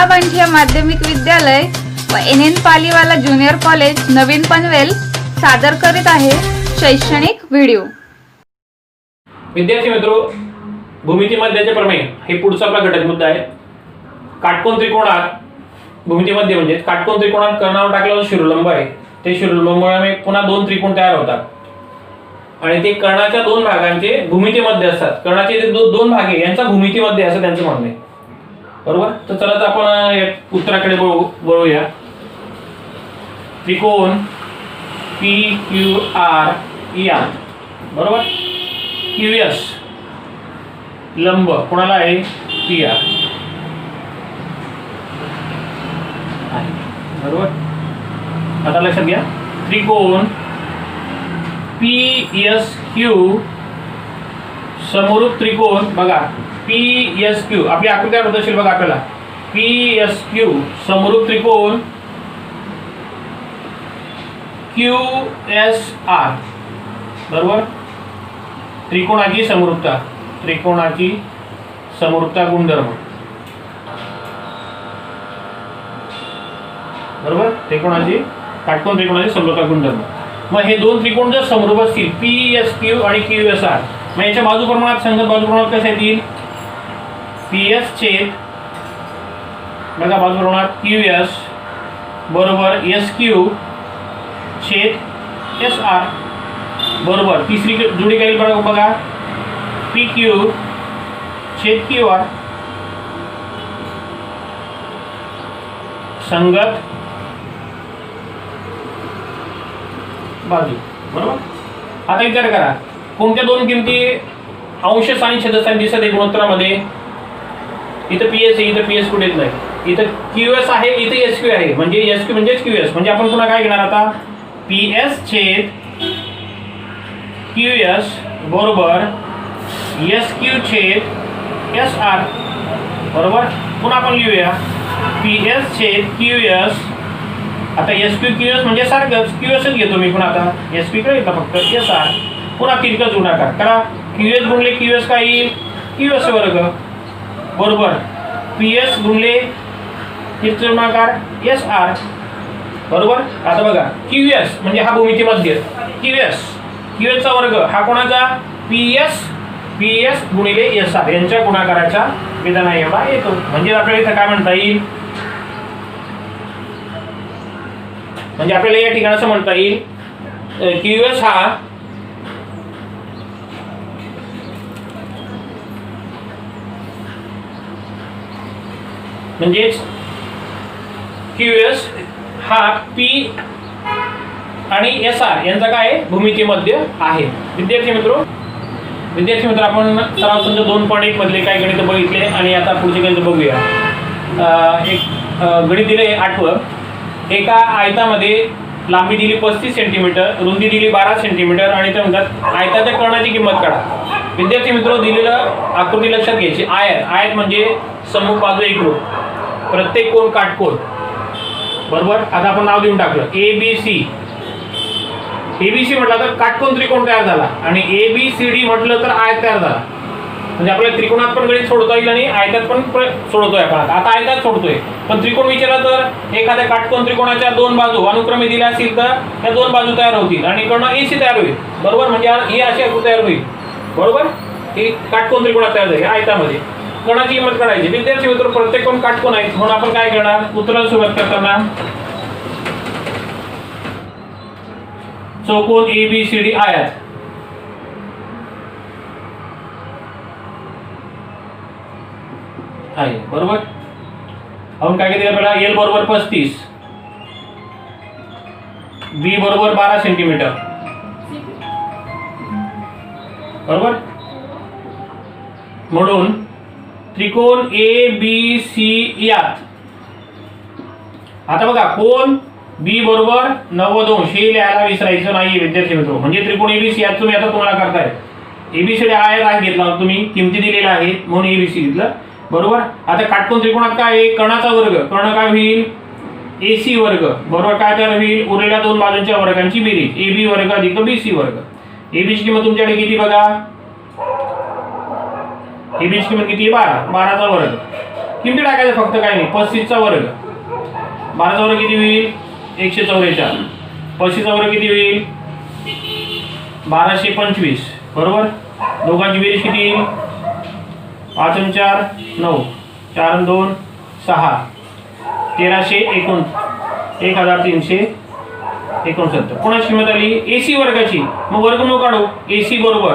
वांठिया माध्यमिक विद्यालय व NN पालीवाला ज्युनियर कॉलेज नवीन पनवेल सादर करीत आहे शैक्षणिक व्हिडिओ। विद्यार्थी मित्रो, भूमिती मध्याचे प्रमेय हे पुढचा आपला घटक मुद्दा आहे। काटकोन त्रिकोणात भूमिती मध्य म्हणजे काटकोन त्रिकोणात कर्णावर टाकलेला शिरोलंब आहे, ते शिरोलंबामुळे पुन्हा दोन त्रिकोण तयार होतात आणि ते कर्णाच्या दोन भागांचे भूमिती मध्य असतात। कर्णाचे जे दोन भाग आहे यांचा भूमिती मध्य असं त्यांचं म्हणणं आहे, बरोबर। तर चला तर आपण उत्तराकडे वळूया। त्रिकोण PQR बरोबर, QS लंब कोणाला आहे? PR बरोबर। आता लक्षात घ्या, त्रिकोण PSQ समरूप त्रिकोण बघा, PSQ आपली आकृती आठवत असेल बघा आपल्याला, PSQ समरूप त्रिकोण QSR बरोबर। त्रिकोणाची समरूपता गुणधर्म बरोबर, काटकोन त्रिकोणाची समरूपता गुणधर्म। मग हे दोन त्रिकोण जर समरूप असतील PSQ आणि QSR, मग याच्या बाजू प्रमाणात संगत बाजू प्रमाणात कसे येतील? PS छेद बघा बाजू प्रमाणात QS बरोबर SQ छेद SR बरोबर। तिसरी जोडी काय बघा, PQ छेद QR संगत बाजू बरोबर। आता विचार करा, कोणत्या दोन किमती अंश आणि छेदस्थानी दिसत आहे गुणोत्तरामध्ये? इथं PS आहे, इथं PS कुठेच नाही, इथं QS आहे, इथं SQ आहे, म्हणजे SQ म्हणजे QS, म्हणजे आपण पुन्हा काय घेणार आता? PS छेद QS बरोबर SQ छेद SR बरोबर। पुन्हा आपण लिहूया PS छेद QS, आता SQ QS म्हणजे सारखंच, QS घेतो मी पुन्हा, आता SQ कडे येतं फक्त SR, पुन्हा तिरकस गुणाकार करा, QS गुणले QS काय येईल? QS वर्ग बरोबर, PS गुणले तिरकस गुणाकार SR बरोबर। आता बघा QS म्हणजे हा भूमिती मध्य, QS चा वर्ग हा कोणाचा? PS गुणिले SR यांच्या गुणाकाराच्या विधाना एवढा येतो। म्हणजे आपल्याला इथं काय म्हणता येईल? म्हणजे आपल्याला या ठिकाणी असं म्हणता येईल, QS हा म्हणजेच QS हा P आणि SR यांचा काय भूमिती मध्य आहे। विद्यार्थी मित्र, आपण सराव संच 2.1 मधले काही गणित बघितले आणि आता पुढचे गणित बघूया। एक गणित दिले आठवं, एका आयतामध्ये लांबी दिली 35 सेंटीमीटर, रुंदी दिली 12 सेंटीमीटर आणि ते म्हणतात आयताच्या कर्णाची किंमत काढा। विद्यार्थी मित्र, दिलेलं आकृती लक्षात घ्यायची। आयत म्हणजे समूह बाजू एकरूप, प्रत्येक कोण काटकोन बरोबर। आता आपण नाव देऊन टाकलं ABC म्हटलं तर काटकोन त्रिकोण तयार झाला आणि ABCD म्हटलं तर आयत तयार झाला। म्हणजे आपल्याला त्रिकोणात पण गणित सोडवता येईल आणि आयतात पण सोडवतोय आपण। आता आयतात सोडतोय, पण त्रिकोण विचारला तर एखाद्या काटकोन त्रिकोणाच्या दोन बाजू अनुक्रमे दिल्या असतील तर त्या दोन बाजू तयार होतील आणि कर्ण AC तयार होईल बरोबर। म्हणजे ही अशी आकृती तयार होईल बरोबर, ही काटकोन त्रिकोणात तयार झाली आयतामध्ये। कोणाची किंमत काढायची? विद्यार्थी मित्र, प्रत्येक कोण काटकोन आहे म्हणून आपण काय करणार? उत्तराला सुरुवात करताना चौकोन ABCD आयत आहे बरोबर। आपण काय केलं पहिला? L बरोबर 35, B बरोबर 12 सेंटीमीटर बरोबर। म्हणून त्रिकोण ABC यात आता बघा कोण B बरोबर 90 अंश हे लिहायला विसरायचं नाही विद्यार्थी मित्र। म्हणजे त्रिकोण ABC यात तुम्ही आता तुम्हाला करताय ABCD आयत घेतला तुम्ही, किमती दिलेल्या आहेत म्हणून ABC घेतलं बरोबर। आता काटकोन त्रिकोणात काय आहे? कर्णाचा वर्ग, कर्ण काय होईल? AC वर्ग बरोबर, काय तयार होईल? उरलेल्या दोन बाजूंच्या वर्गांची बेरीज AB वर्ग अधिक BC वर्ग। AB ची किंमत तुमच्याकडे किती बघा? AB ची किंमत किती आहे? 12, 12 चा वर्ग किमती टाकायचं फक्त काय नाही. 35चा वर्ग 12चा वर्ग किती होईल 144. 35चा वर्ग किती होईल 1225 बरोबर. दोघांची बेरीज किती येईल 5 आणि 4 9 4 आणि 2 6 1369. कोणाची किंमत आली AC वर्गाची. मग वर्गमूळ काढू AC बरोबर.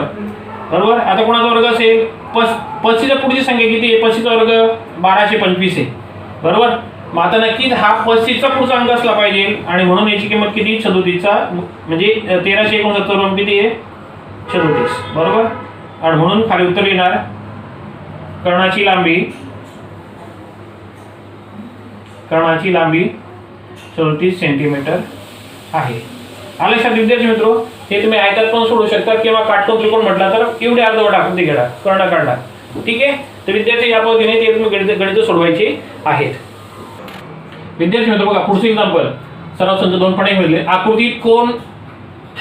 आता कोणाचा वर्ग असेल 35च्या पुढची संख्या किती आहे 35चा वर्ग 1225 आहे बरोबर. मग आता नक्कीच हा 35चा पुढचा अंक असला पाहिजे आणि म्हणून याची किंमत किती 37चा म्हणजे 1369 किती आहे 37 बरोबर. आणि म्हणून खाली उत्तर येणार कर्णाची लांबी 34 सेंटीमीटर आहे. आलं लक्षात विद्यार्थी मित्रो. हे तुम्ही आयतात पण सोडू शकता किंवा काटकोन त्रिकोण म्हटला तर एवढे अर्धवट आकृती घेणार कर्ण काढणार. ठीक आहे. तर विद्यार्थी या पद्धतीने ते तुम्ही गणित सोडवायचे आहेत. विद्यार्थी मित्र बघा पुढचं एक्झाम्पल सराव संच 2 पणे मिळले. आकृतीत कोण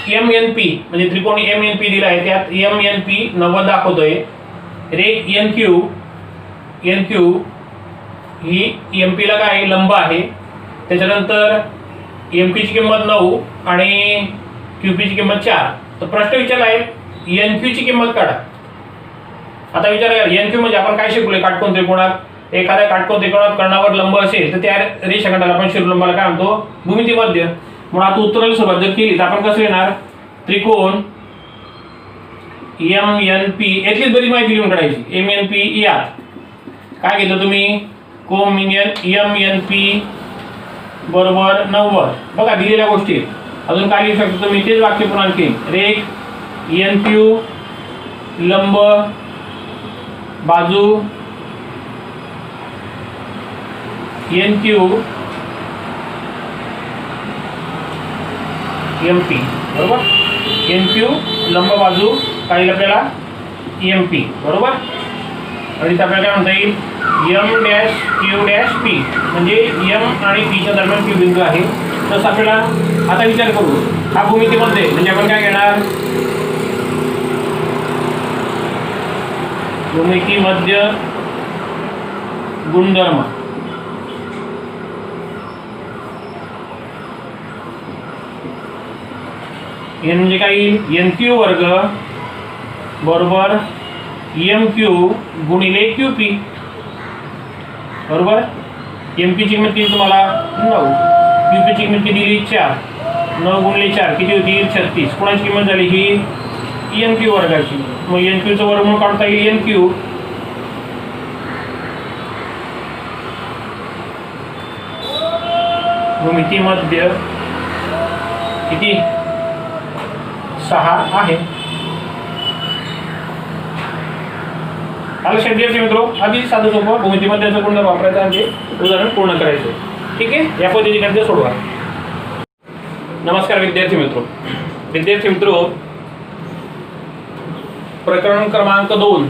MNP म्हणजे त्रिकोण MNP दिला आहे. त्यात MNP 90 दाखवतोय. रेख NQ ही MP ला काय लंब आहे. त्याच्यानंतर MP ची किंमत 9 आणि QP ची किंमत 4. तर प्रश्न विचारला आहे NQ ची किंमत काढा. आता विचार करा NQ म्हणजे आपण काय शिकलोय काटकोन त्रिकोणात. एखाद्या काटकोन त्रिकोणात कर्णावर लंब असेल तर त्या रेषाखंडाला आपण शिरोलंबाला काय म्हणतो भूमिती मध्य. म्हणून आता उत्तराला सुरुवात जर केली तर आपण कसं येणार त्रिकोण MNP यातलीच बरी माहिती लिहून काढायची. MNP यात काय घेतलं तुम्ही कोमिनियन MNP बरोबर 90 बघा दिलेल्या गोष्टी. अजून काय लिहू शकतो तुम्ही तेच वाक्य पुन्हा आणखी रेख NQ लंब बाजू NQ MP बरोबर. NQ लंब बाजू काय आपल्याला MP बरोबर. आणि आपल्याला काय म्हणता येईल M'Q'P म्हणजे M आणि P च्या दरम्यान Q बिंदू आहे. तसं आपल्याला आता विचार करू हा भूमितीमध्ये म्हणजे आपण काय घेणार भूमिती मध्य गुणधर्म. N म्हणजे काय येईल NQ वर्ग बरोबर MQ गुणिले QP बरोबर. MP ची किंमत किती तुम्हाला 9 QP ची किंमत किती दिली 4 9 गुणिले 4 किती होती 36. कोणाची किंमत झाली ही NQ वर्गाची. मग NQ चं वर्गमूळ काढता येईल NQ भूमिती मध्य किती 6 आहे. आलं विद्यार्थी मित्रो. आधी साधं सोपं भूमिती मध्याचा गुणधर्म वापरायचा आणि उदाहरण पूर्ण करायचं. ठीक आहे. या पद्धतीने गणित सोडवा. नमस्कार विद्यार्थी मित्रो. प्रकरण क्रमांक 2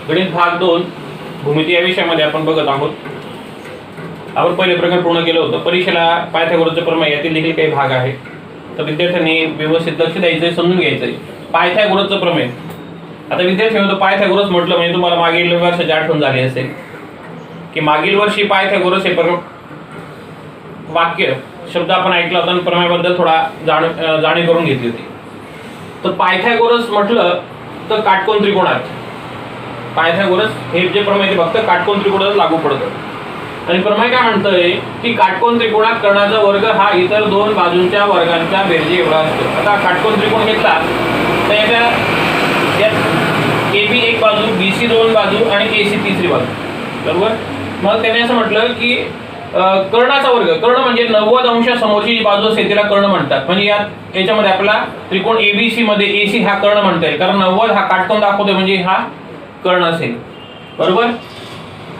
गणित भाग 2 भूमिती या विषयामध्ये आपण बघत आहोत. आपण पहिले प्रकरण पूर्ण केलं होतं. परीक्षेला पायथागोरसचे प्रमेय यातील देखील काही भाग आहे. तर विद्यार्थ्यांनी व्यवस्थित लक्ष द्यायचंय समजून घ्यायचंय. पायथागोरसचं प्रमेय. आता विद्यार्थी मित्र पायथागोरस म्हटलं म्हणजे तुम्हाला मागील वर्षाची आठवण झाली असेल की मागील वर्षी पायथागोरस हे वाक्य शब्द आपण ऐकला होता आणि प्रमेयाबद्दल थोडा जाणीव करून घेतली होती. तर पायथागोरस म्हटलं तर काटकोन त्रिकोणात पायथागोरस हे जे प्रमेय ते फक्त काटकोन त्रिकोणात लागू पडतं. आणि प्रमेय काय म्हणतोय की काटकोन त्रिकोणात कर्णाचा वर्ग हा इतर दोन बाजूंच्या वर्गांच्या बेरजे एवढा असतो. आता काटकोन त्रिकोण घेतला तर यात AB एक बाजू BC दोन बाजू आणि AC तिसरी बाजू बरोबर. मग त्याने असं म्हटलं की कर्णाचा वर्ग कर्ण म्हणजे 90 अंश समोरची जी बाजू असते तिला कर्ण म्हणतात. म्हणजे याच्यामध्ये आपला त्रिकोण ABC मध्ये AC हा कर्ण म्हणता येईल कारण 90 हा काटकोन दाखवतोय म्हणजे हा कर्ण असेल बरोबर.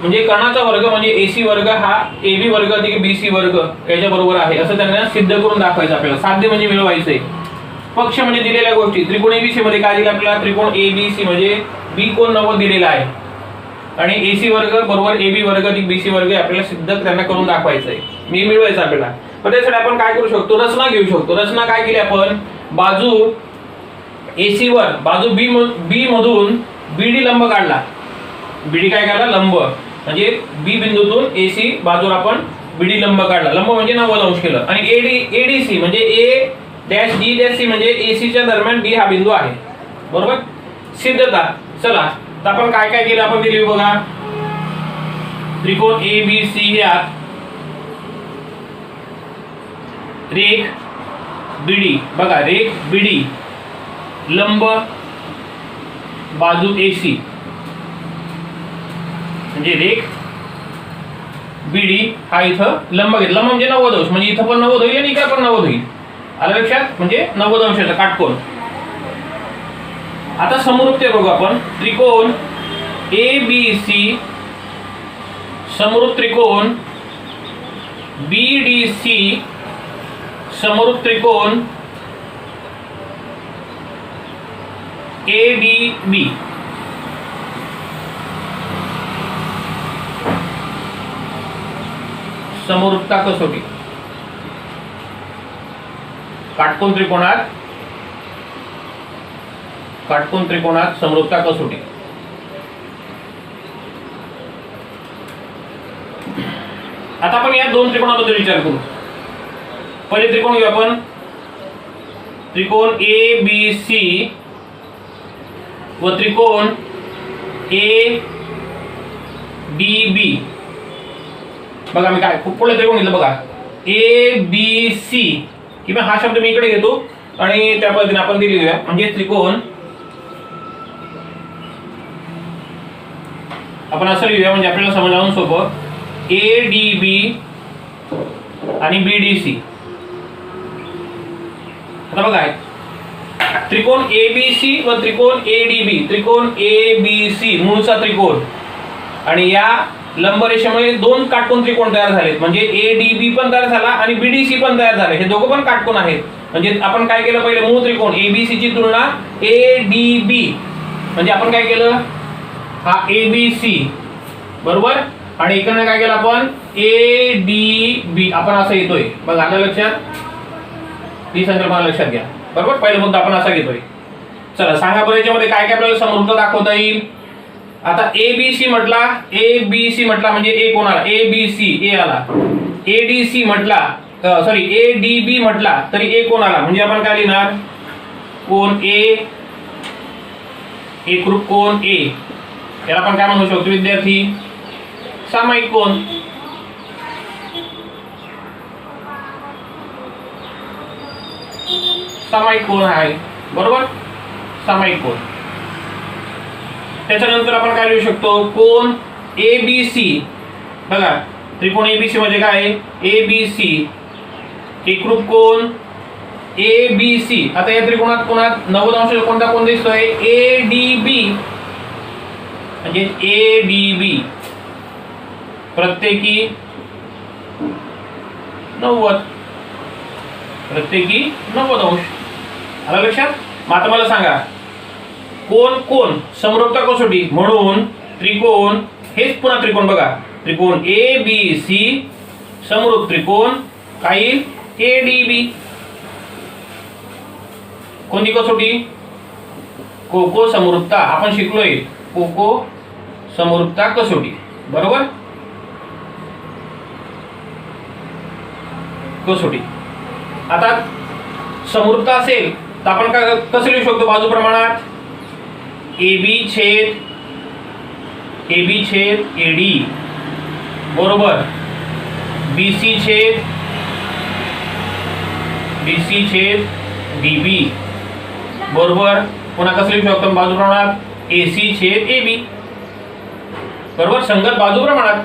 म्हणजे कर्णाचा वर्ग म्हणजे AC वर्ग हा AB वर्ग अधिक BC वर्ग याच्या बरोबर आहे असं त्यांना सिद्ध करून दाखवायचं आपल्याला. साध्य म्हणजे मिळवायचंय. पक्ष म्हणजे दिलेल्या गोष्टी. त्रिकोण ABC मध्ये काय दिलं आपल्याला त्रिकोण ABC म्हणजे B कोण 90 दिलेला आहे आणि AC वर्ग बरोबर AB वर्ग अधिक BC वर्ग आपल्याला सिद्ध त्यांना करून दाखवायचं आहे. मी मिळवायचं आपल्याला. पण त्यासाठी आपण काय करू शकतो रचना घेऊ शकतो. रचना काय केली आपण बाजू AC वर बाजू B मधून BD लंब काढला बीडी काय काढला लंब, म्हणजे बी बिंदूतून AC बाजूवर आपण बीडी लंब काढला, लंब म्हणजे 90 अंश केलं. आणि ADC म्हणजे A dash D dash C म्हणजे AC च्या दरम्यान D हा बिंदू आहे. बरोबर. सिद्धता. चला तर आपण काय काय केलं आपण दिली बघा. त्रिकोण ABC यात रेख BD बघा, रेख BD लंब बाजू AC म्हणजे रेख BD हा इथं लंब घेतला म्हणजे 90 अंश, म्हणजे इथं पण 90 होईल आणि इकडे पण 90 होईल. आलं लक्षात, म्हणजे 90 अंशाचा काटकोन. आता समरूपते बघू आपण. त्रिकोण ABC समरूप त्रिकोण BDC समरूप त्रिकोण ADB. समरूपता कसोटी. काटकोन त्रिकोणात समरूपता कसोटी. आता आपण या दोन त्रिकोणाबद्दल विचार करू. पहिले त्रिकोण घेऊ आपण. त्रिकोण ABC व त्रिकोण ADB. बघा मी काय पुढे त्रिकोण घेतलं बघा, ABC किंवा हा शब्द मी इकडे घेतो आणि त्या पद्धतीने आपण दिली घेऊया. म्हणजे त्रिकोण आपण असं लिहूया म्हणजे आपल्याला समजावून सोपं. ADB आणि BDC. आता बघा त्रिकोण ABC व त्रिकोण ADB. त्रिकोण ABC मूळचा त्रिकोण आणि या लंबरेषेमुळे दोन काटकोन त्रिकोण तयार झालेत. म्हणजे ADB पण तयार झाला आणि BDC पण तयार झाले. हे दोघं पण काटकोन आहेत. म्हणजे आपण काय केलं, पहिले मूळ त्रिकोण ABC ची तुलना ADB, म्हणजे आपण काय केलं, हा ABC बरोबर, आणि इकडनं काय केलं आपण ADB. आपण असं येतोय बघा, आलं लक्षात. ही संकल्पना लक्षात घ्या. बरोबर, पहिला मुद्दा आपण असा घेतोय. चला सांगा बरं याच्यामध्ये काय काय आपल्याला समरूपता दाखवता येईल. आता ABC म्हटला म्हणजे A कोणाला, ABC A आला. ADC म्हटला ADB म्हटला तरी A कोणाला, म्हणजे आपण काय लिहिणार, कोण A, एकरूप कोण A. याला आपण काय म्हणू शकतो विद्यार्थी, सामायिक कोण. सामायिक कोण आहे, बरोबर, सामायिक कोण. त्याच्यानंतर आपण काय लिहू शकतो, कोण ABC. बघा त्रिकोण ABC मध्ये काय आहे, ABC एकरूप कोण ABC. आता या त्रिकोणात कोणात 90 अंश कोणता कोण दिसतोय, ADB. म्हणजे ADB प्रत्येकी 90 अंश. आलं लक्षात. मग आता मला सांगा, कोण समरूपता कसोटी म्हणून त्रिकोण, हेच पुन्हा त्रिकोण बघा, त्रिकोण ABC समरूप त्रिकोण काय ADB. कोणती कसोटी, कोको समरूपता. आपण शिकलोय कोको समरूपता कसोटी, बरोबर. कसोटी. आता समरूपता असेल तर आपण काय कसं लिहू शकतो, बाजू प्रमाणात AB छेद AD बरोबर, BC छेद DB बरोबर. पुन्हा कसं लिहू शकतो बाजू प्रमाणात AC छेद AB बरोबर, संगत बाजू प्रमाणात.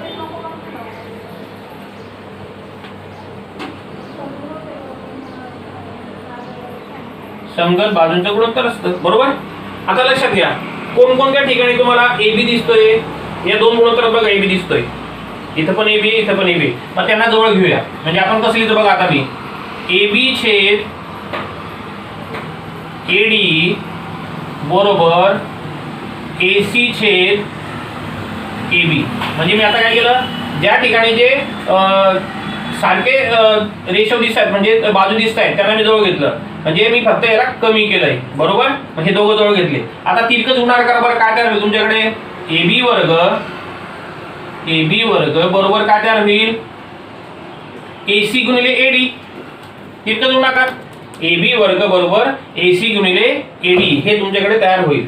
संगत बाजूंचं गुणोत्तर असतं, बरोबर. आता लक्षात घ्या, कोणकोणत्या ठिकाणी तुम्हाला AB दिसतोय, या दोन गुणोत्तरात बघा AB दिसतोय, इथं पण AB इथं पण AB. मग त्यांना जवळ घेऊया. म्हणजे आपण कसं लिहितो बघा, आता मी AB छेद AD बरोबर AC छेद AB. म्हणजे मी आता काय केलं, ज्या ठिकाणी जे सारखे रेशो दिसत आहेत म्हणजे बाजू दिसत आहेत त्यांना मी जवळ घेतलं, म्हणजे मी फक्त याला कमी केलंय, बरोबर. म्हणजे दोघं जवळ घेतले. आता तिरकस गुणाकार करा बरं, काय करायचं तुमच्याकडे AB वर्ग बरोबर काय तयार होईल AC गुणिले AD तितकं गुणाकार AB वर्ग बरोबर AC गुणिले AD हे तुमच्याकडे तयार होईल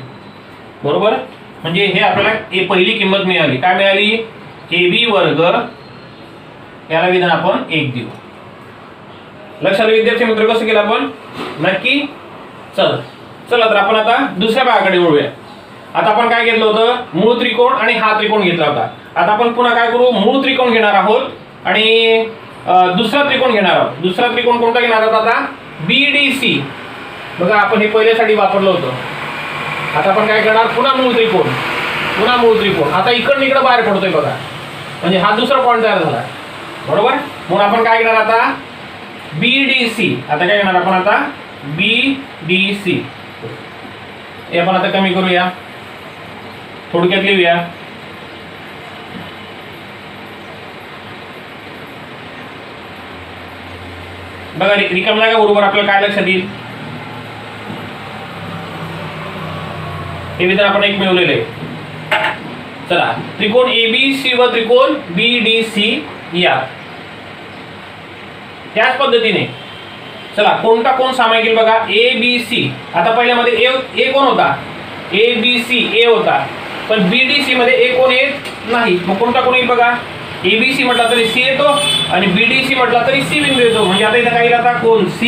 बरोबर म्हणजे हे आपल्याला पहिली किंमत मिळाली काय मिळाली AB वर्ग याला विधान आपण 1 देऊ लक्षात विद्यार्थी मित्र कसं केलं आपण नक्की चला तर आपण आता दुसऱ्या भागाकडे वळूया आता आपण काय घेतलं होतं मूळ त्रिकोण आणि हा त्रिकोण घेतला होता आता आपण पुन्हा काय करू मूळ त्रिकोण घेणार आहोत आणि दुसरा त्रिकोण घेणार आहोत दुसरा त्रिकोण कोणता घेणार आहोत आता BDC बघा आपण हे पहिल्यासाठी वापरलं होतं आता आपण काय करणार पुन्हा मूळ त्रिकोण आता इकडे बाहेर पडतोय बघा म्हणजे हा दुसरा पॉईंट तयार झाला बरोबर म्हणून आपण काय घेणार आता BDC आता काय घेणार आपण आता BDC हे आपण आता कमी करूया थोडक्यात लिहूया बघा रिकाम जागा बरोबर आपल्याला काय लक्षात येईल हे विधान आपण एक मिळवलेले चला त्रिकोण ABC व त्रिकोण BDC या त्याच पद्धतीने चला कोणता कोण सामायिक येईल बघा ABC आता पहिल्यामध्ये A कोण होता ABC A होता पण BDC मध्ये A कोण येत नाही मग कोणता कोण येईल बघा ABC म्हटला तरी C येतो आणि BDC म्हटला तरी C बिंदू येतो म्हणजे आता इथे काय येईल आता कोण C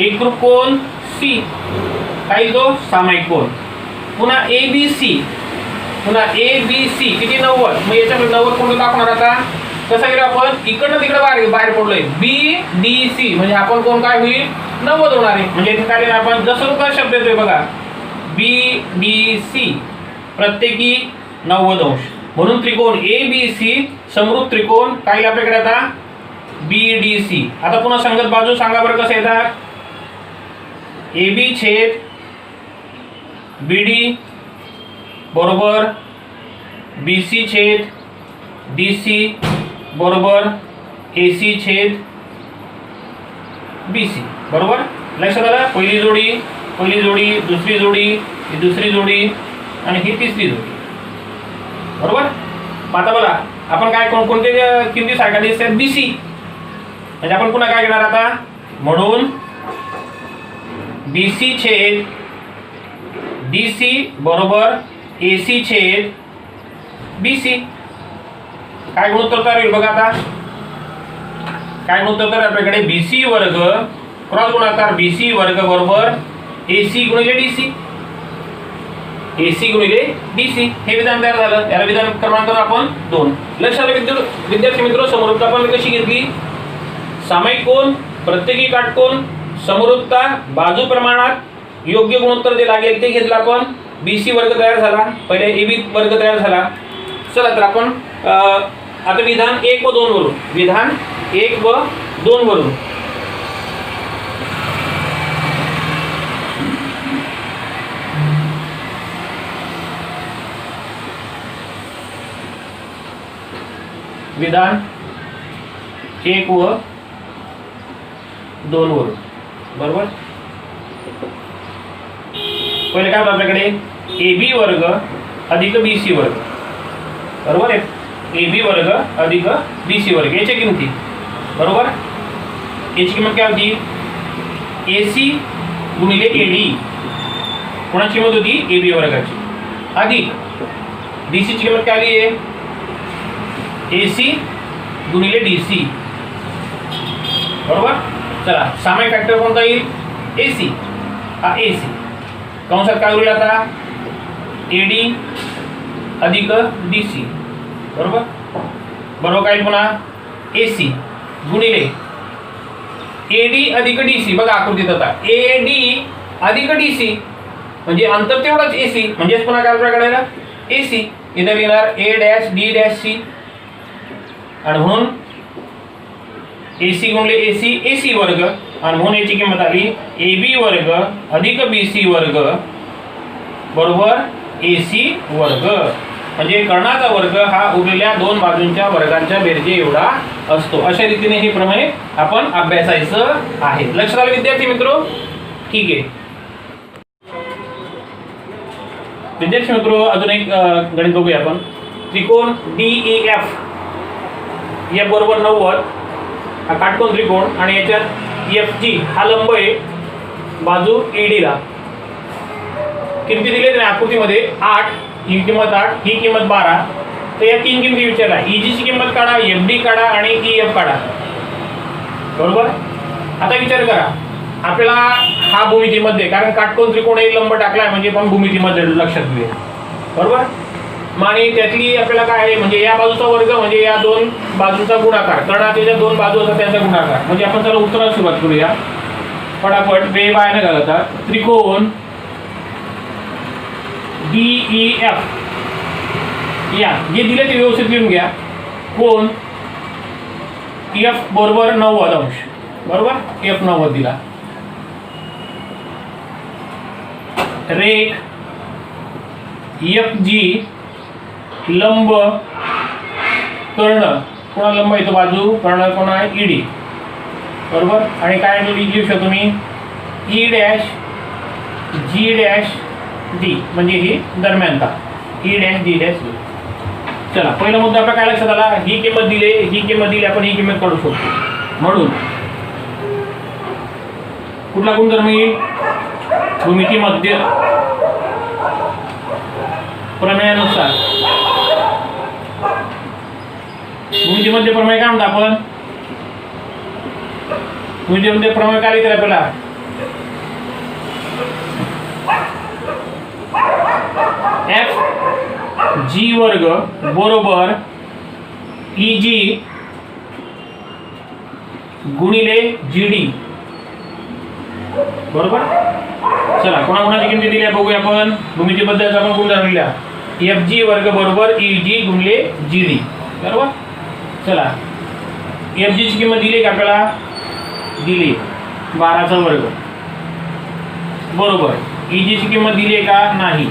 एकरूप कोण C काय तो सामायिक कोण पुन्हा ABC किती 90 मग याच्यामध्ये 90 कोण दाखवणार आता कसं केलं आपण इकडनं तिकडे बाहेर पडलोय BDC म्हणजे आपण कोण काय होईल 90 होणार आहे म्हणजे इथे काय लिहिणार आपण जसं तो शब्द येतोय बघा BDC प्रत्येकी 90 अंश म्हणून त्रिकोण ABC समरूप त्रिकोण काय आपल्याकडे आता BDC आता पुन्हा संगत बाजू सांगा बरं कसं येतात AB छेद BD बरोबर BC छेद DC बरोबर AC छेद BC बरोबर लक्षात आलं पहिली जोडी दुसरी जोडी आणि ही तिसरी जोडी बरोबर आता बघा आपण काय कोणकोणते किमती सारख्या दिसतात BC म्हणजे आपण पुन्हा काय घेणार आता म्हणून BC छेद DC बरोबर AC छेद BC काय गुणोत्तर तयार होईल बघा आता काय गुणोत्तर तयार आपल्याकडे BC वर्ग क्रॉस गुणाकार BC वर्ग बरोबर AC गुणिले DC हे विधान तयार झालं याला विधान क्रमांक आपण 2 लक्षात विद्यार्थी मित्र समरूपता आपण कशी घेतली सामायिक कोण प्रत्येकी काटकोन समरूपता बाजू प्रमाणात योग्य गुणोत्तर जे लागेल ते घेतलं आपण BC वर्ग तयार झाला पहिले AB वर्ग तयार झाला चला तर आपण आता विधान 1 व 2 वरून विधान 1 व 2 वरून विधान 1 व 2 वरून बरोबर पहिले काय आपल्याकडे AB वर्ग अधिक BC वर्ग बरोबर आहे AB वर्ग अधिक BC वर्ग याची किंमती बरोबर याची किंमत काय होती AC गुणिले AD कोणाची किंमत होती AB वर्गाची अधिक DC ची किंमत काय आली आहे AC गुणिले DC बरोबर चला सामायिक फॅक्टर कोणता येईल AC हा AC कंसात काय होईल आता AD अधिक DC बरोबर काय पुन्हा AC गुणिले AD अधिक DC बघा आकृतीत आता AD अधिक DC म्हणजे अंतर तेवढंच AC म्हणजेच पुन्हा काय प्रकाराला AC इथे लिहिणार A', D', C आणि म्हणून AC गुणिले AC वर्ग आणि म्हणून याची किंमत आली AB वर्ग अधिक BC वर्ग बरोबर AC वर्ग म्हणजे कर्णाचा वर्ग हा उरलेल्या दोन बाजूंच्या वर्गांच्या बेरजे एवढा असतो अशा रीतीने हे प्रमेय आपण अभ्यासायचं आहे लक्षात आलं विद्यार्थी मित्रो ठीक आहे विद्यार्थी मित्र अजून एक गणित बघूया आपण. त्रिकोण DEF F बरोबर 90 हा काटकोन त्रिकोण आणि याच्यात FG हा लंब आहे बाजू ED ला. किमती दिले आकृतीमध्ये 8 ही किंमत 8 ही किंमत 12. तर या तीन किमती विचारल्या. EG ची किंमत काढा, FD काढा आणि EF काढा. बरोबर. आता विचार करा आपल्याला हा भूमितीमध्ये, कारण काटकोन त्रिकोण एक लंब टाकलाय म्हणजे पण भूमितीमध्ये लक्षात घेऊया. बरोबर. मग आणि त्यातली आपल्याला काय आहे म्हणजे या बाजूचा वर्ग म्हणजे या दोन बाजूंचा गुणाकार, कर्णाच्या ज्या दोन बाजू असतात त्यांचा गुणाकार. म्हणजे आपण चला उत्तराला सुरुवात करूया फटाफट वे बाय न घालता. त्रिकोण DEF या जे दिले ते व्यवस्थित लिहून घ्या. कोण F बरोबर 90 अंश. बरोबर. F 90 दिला. रेख FG लंब कर्ण, कोणा लंब येतो बाजू, कर्ण कोण आहे ED. बरोबर. आणि काय लिहू शकतो मी E dash G dash D म्हणजे ही दरम्यानता E डॅश D डॅश. चला पहिला मुद्दा आपला काय लक्षात आला, ही किंमत दिली, ही किंमत दिली, आपण ही किंमत काढू शकतो. म्हणून कुठला गुणधर्म येईल, भूमिती मध्य प्रमेयानुसार. भूमिती मध्य प्रमेय काय म्हणतो आपण, भूमिती मध्य प्रमेय काय लिहितो आपल्याला, FG वर्ग बरोबर EG गुणिले GD. बरोबर. चला कोणाकोणाची किमती दिल्या बघूया आपण. भूमितीबद्दलचा आपण गुणधर्म लिहिला. FG वर्ग बरोबर EG गुणिले GD. बरोबर. चला FG ची किंमत दिली का आपल्याला, दिली 12चा वर्ग बरोबर. EG ची किंमत दिली आहे का, नाही.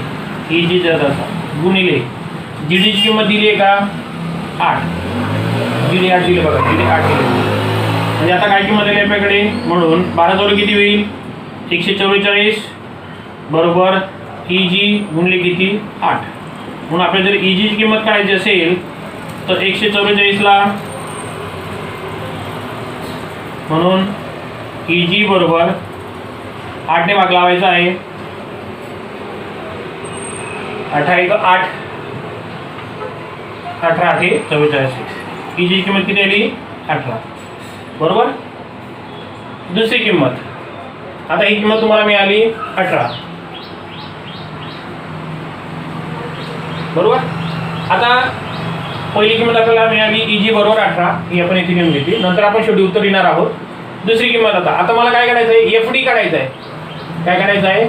EG जर असा गुणिले GD ची किंमत दिली आहे का, 8. GD 8 दिले बघा, GD 8 दिले. म्हणजे आता काय किंमत आली आपल्याकडे, म्हणून 12चा वर्ग किती होईल 144 बरोबर EG गुणिले किती 8. म्हणून आपल्याला जर EG ची किंमत काढायची असेल तर 144 ला म्हणून EG बरोबर 8 ने भाग लावायचा आहे. 8 1 8 18 8 44. EG ची किंमत किती आली 18. बरोबर. दुसरी किंमत, आता ही किंमत तुम्हाला मिळाली 18. बरोबर. आता पहिली किंमत आपल्याला मिळाली EG बरोबर 18, ही आपण इथे घेऊन घेतली. नंतर आपण शेवटी उत्तर लिहिणार आहोत. दुसरी किंमत, आता मला काय करायचं आहे, FD काढायचं आहे. काय करायचं आहे,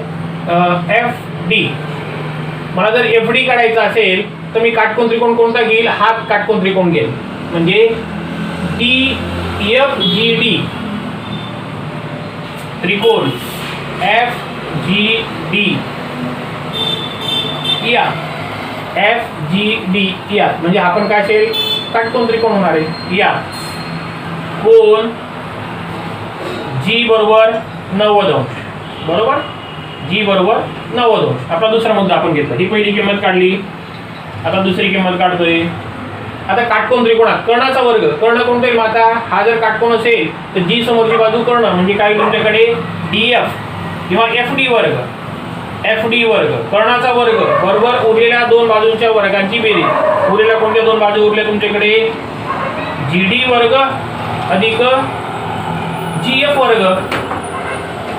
FD. मला जर FD काढायचं असेल तर मी काटकोन त्रिकोण कोणता घेईल, हा काटकोन त्रिकोण घेईल. म्हणजे FGD त्रिकोण FGD या FGD या म्हणजे आपण काय असेल, काटकोन त्रिकोण होणार आहे. या कोण G बरोबर 90 अंश. बरोबर. G बरोबर 90 अंश. आपला दुसरा मुद्दा आपण घेतला. ही पहिली किंमत काढली, आता दुसरी किंमत काढतोय. आता काटकोन त्रिकोणात कर्णाचा वर्ग, कर्ण कोणता येईल आता, हा जर काटकोन असेल तर G समोरची बाजू कर्ण म्हणजे काय तुमच्याकडे DF किंवा FD वर्ग. FD वर्ग कर्णाचा वर्ग बरोबर उरलेल्या दोन बाजूंच्या वर्गांची बेरीज. उरलेल्या कोणत्या दोन बाजू उरल्या तुमच्याकडे, GD वर्ग अधिक GF वर्ग.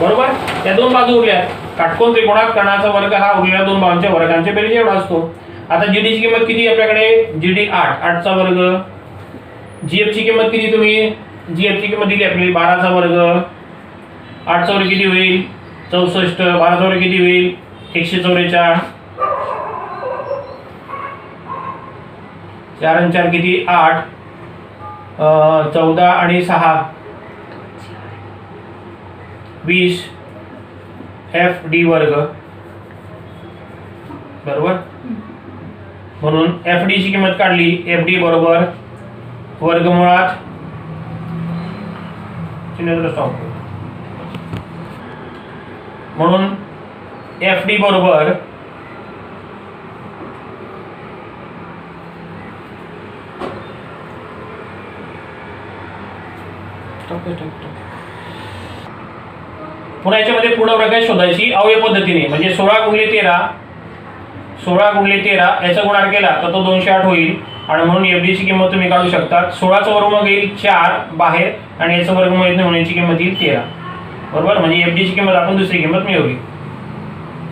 बरोबर. त्या दोन बाजू उरल्या. काटकोन त्रिकोणात कर्णाचा वर्ग हा उरलेल्या दोन बाजूंच्या वर्गांच्या बेरीज एवढा असतो. आता GD ची किंमत किती आपल्याकडे, GD 8, 8चा वर्ग. GF ची किंमत किती, तुम्ही GF ची किंमत दिली आपली 12चा वर्ग. 8चा वर्ग किती होईल 64, 12चा वर्ग किती होईल 144. 4 आणि 4 किती 8, 14 आणि 6 20 FD वर्ग. बरोबर. म्हणून FD ची किंमत काढली, FD बरोबर वर्गमुळात म्हणून FD बरोबर पुन्हा याच्यामध्ये पूर्ण वर्ग शोधायची अवयव पद्धतीने, म्हणजे 16 गुणिले 13 याचा गुणाकार केला तर तो 208 होईल आणि म्हणून एफडी ची किंमत तुम्ही काढू शकता. 16चं वर्गमूळ येईल 4 बाहेर आणि याचं वर्गमूळ येत नाही म्हणून याची किंमत येईल 13. बरोबर, म्हणजे एफडी ची किंमत आपण दुसरी किंमत मिळवली.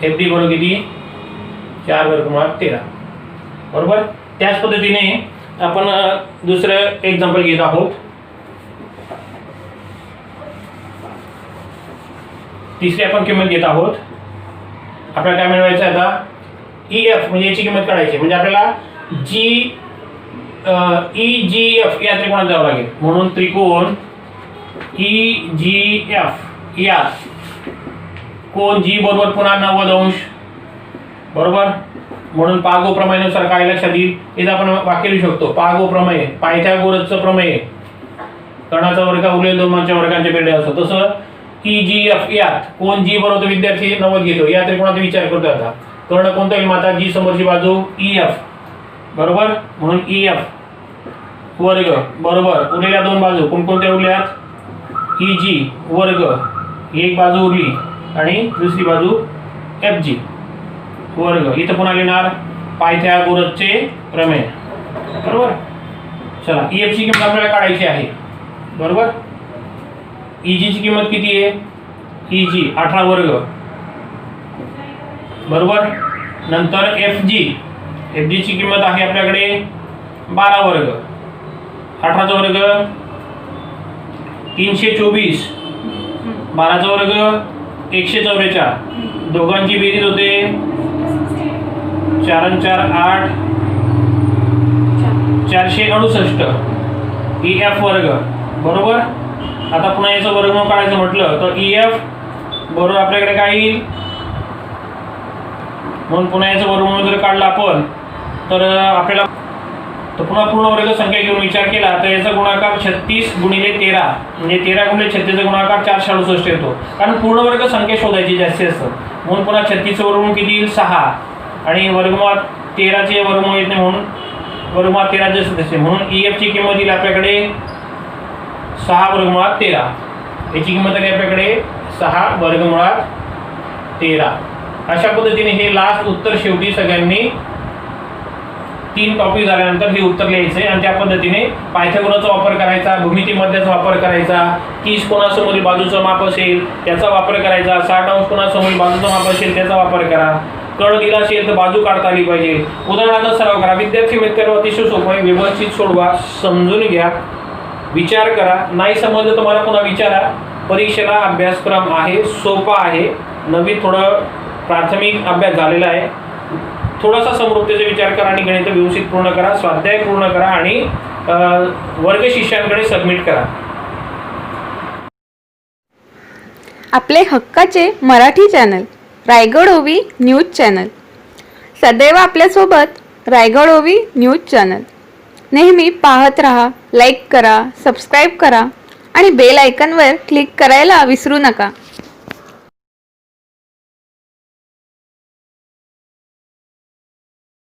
एफडी बरोबर किती 4 वर्गमूळ 13. बरोबर. त्याच पद्धतीने आपण दुसरं एक्झाम्पल घेत आहोत. तिसरी आपण किंमत घेत आहोत. आपल्याला काय मिळवायचं आहे आता EF म्हणजे याची किंमत काढायची, म्हणजे आपल्याला EGF या त्रिकोणात जावं लागेल. म्हणून त्रिकोण EGF यात कोण G बरोबर पुन्हा 90 अंश. बरोबर, म्हणून पागो प्रमेयानुसार काय लक्षात येईल, इथं आपण वाक्य लिहू शकतो. पागो प्रमेय पायथागोरसचं प्रमेय, कर्णाचा वर्ग उरलेल्या दोन मानच्या वर्गांचे बेरडे असतो. तसं EGF यात कोण G बरोबर विद्यार्थी 90 घेतो या त्रिकोणाचा विचार करतो. आता कर्ण कोणता येईल माता G समोरची बाजू EF. बरोबर, म्हणून EF वर्ग बरोबर उरलेल्या दोन बाजू कोणकोणत्या उरल्यात EG वर्ग, एक बाजू उरली आणि दुसरी बाजू FG वर्ग. इथं पुन्हा लिहिणार पायथागोरसचे प्रमेय. बरोबर. चला EF ची किंमत आपल्याला काढायची आहे. बरोबर, EG ची किंमत किती आहे, EG 18 वर्ग. बरोबर, नंतर FG ची किंमत आहे आपल्याकडे 12 वर्ग. 18चा वर्ग 324, 12चा वर्ग 144, दोघांची बेरीज होते 4 आणि 4 8, 468 EF वर्ग. बरोबर. आता पुन्हा याचं वर्गमूळ काढायचं म्हटलं तर EF बरोबर आपल्याकडे काय येईल, म्हणून पुन्हा याचं वर्गमूळ जर काढलं आपण तर आपल्याला तर पुन्हा पूर्ण वर्ग संख्या घेऊन विचार केला तर याचा गुणाकार 36 गुणिले 13 म्हणजे 13 गुणिले 36 चा गुणाकार 468 येतो. कारण पूर्ण वर्ग संख्या शोधायची जास्तीत जास्त, म्हणून पुन्हा 36 चं वर्गमूळ किती येईल 6 आणि वर्गमूळ 13 चे वर्गमूळ येत नाही म्हणून वर्गमूळ 13 जसं तसे, म्हणून EF ची किंमत येईल आपल्याकडे 6 वर्गमुळात 13. याची किंमत आली आपल्याकडे 6 वर्गमुळात 13. अशा पद्धतीने हे लास्ट उत्तर शेवटी सगळ्यांनी 3 टॉपिक झाल्यानंतर हे उत्तर लिहायचे आणि त्या पद्धतीने पायथागोरसचा वापर करायचा, भूमिती मध्याचा वापर करायचा, 30 कोणासमोरील बाजूचं माप असेल त्याचा वापर करायचा, 60 अंश कोणासमोरील बाजूचं माप असेल त्याचा वापर करा, कळ दिला असेल तर बाजू काढता आली पाहिजे. उदाहरणार्थ सराव करा. विद्यार्थी मित्रांनो अतिशय सोपं आहे, व्यवस्थित सोडवा, समजून घ्या, विचार करा. नाही समजलं तुम्हाला पुन्हा विचारा. परीक्षेला अभ्यासक्रम आहे, सोपा आहे. नवीन थोडं प्राथमिक अभ्यास झालेला आहे. थोडासा समृद्धीचा विचार करा आणि गणित व्यवस्थित पूर्ण करा, स्वाध्याय पूर्ण करा आणि वर्ग शिष्यांकडे सबमिट करा. आपले हक्काचे मराठी चॅनल रायगड ओवी न्यूज चॅनल, सदैव आपल्यासोबत रायगड ओवी न्यूज चॅनल. नेहमी पाहत रहा, लाईक करा, सबस्क्राईब करा आणि बेल आयकॉनवर क्लिक करायला विसरू नका.